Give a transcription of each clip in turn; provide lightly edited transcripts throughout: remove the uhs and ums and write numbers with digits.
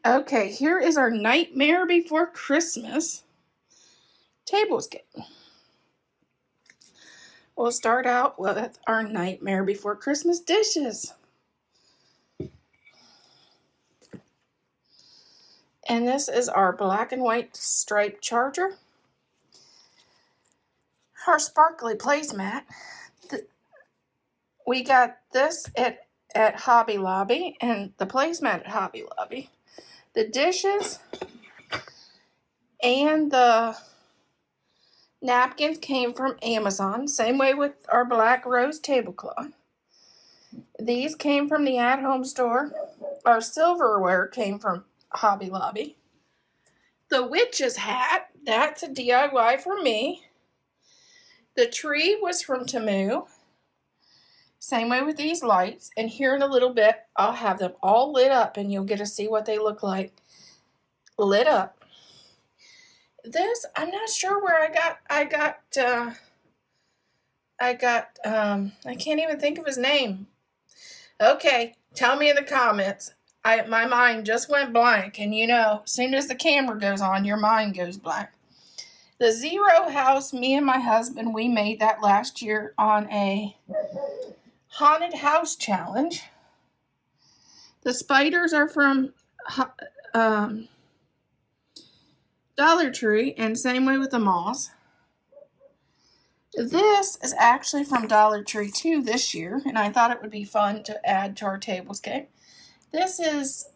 Okay, here is our Nightmare Before Christmas tablescape. We'll start out with our Nightmare Before Christmas dishes. And this is our black and white striped charger. Our sparkly placemat. We got this at Hobby Lobby and the placemat at Hobby Lobby. The dishes and the napkins came from Amazon. Same way with our black rose tablecloth. These came from the at-home store. Our silverware came from Hobby Lobby. The witch's hat, that's a DIY for me. The tree was from Temu. Same way with these lights. And here in a little bit, I'll have them all lit up and you'll get to see what they look like lit up. This, I'm not sure where I can't even think of his name. Okay, tell me in the comments. My mind just went blank, and you know, as soon as the camera goes on, your mind goes blank. The Zero House, me and my husband, we made that last year on a haunted house challenge. The spiders are from Dollar Tree, and same way with the moss. This is actually from Dollar Tree too this year, and I thought it would be fun to add to our tablescape. This is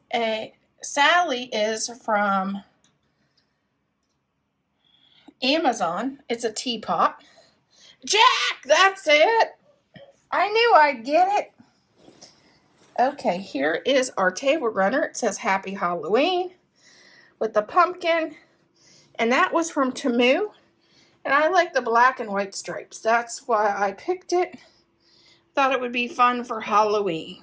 Sally is from Amazon. It's a teapot. Jack, that's it. I knew I'd get it. Okay, here is our table runner. It says Happy Halloween with the pumpkin, and that was from Temu. And I like the black and white stripes. That's why I picked it. Thought it would be fun for Halloween.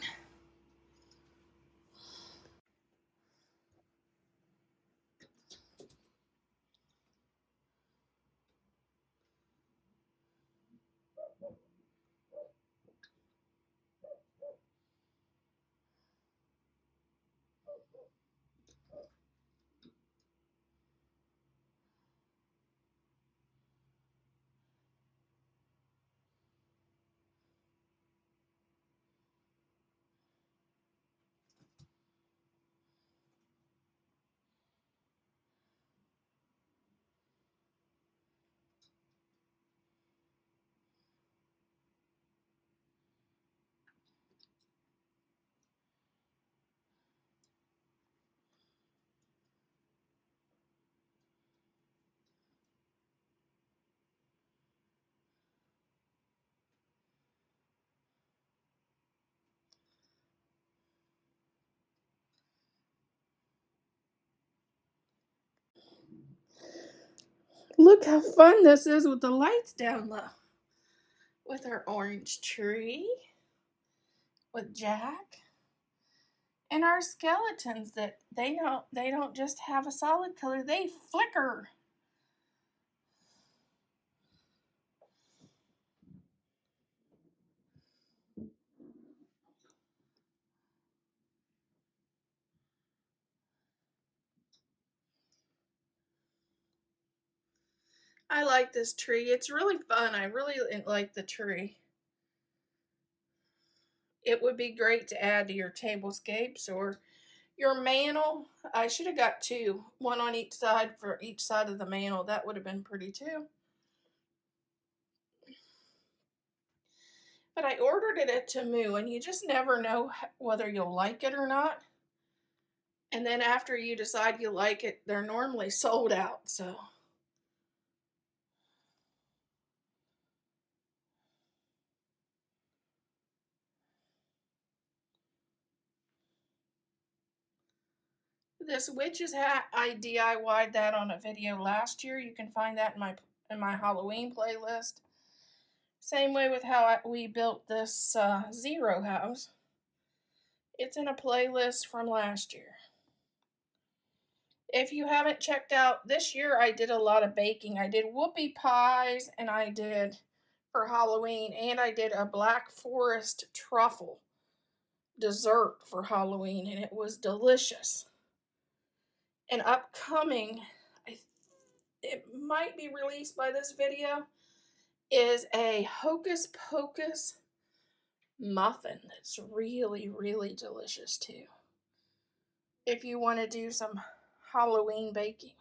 Look how fun this is with the lights down low. With our orange tree, with Jack, and our skeletons that they don't just have a solid color, they flicker. I like this tree. It's really fun. I really like the tree. It would be great to add to your tablescapes or your mantle. I should have got two, one on each side for each side of the mantle. That would have been pretty too. But I ordered it at Temu, and you just never know whether you'll like it or not. And then after you decide you like it, they're normally sold out. So this witch's hat, I DIY'd that on a video last year. You can find that in my Halloween playlist. Same way with how we built this Zero house. It's in a playlist from last year. If you haven't checked out, this year I did a lot of baking. I did whoopie pies, and I did for Halloween, and I did a Black Forest truffle dessert for Halloween, and it was delicious. And upcoming, it might be released by this video, is a Hocus Pocus muffin that's really, really delicious too, if you want to do some Halloween baking.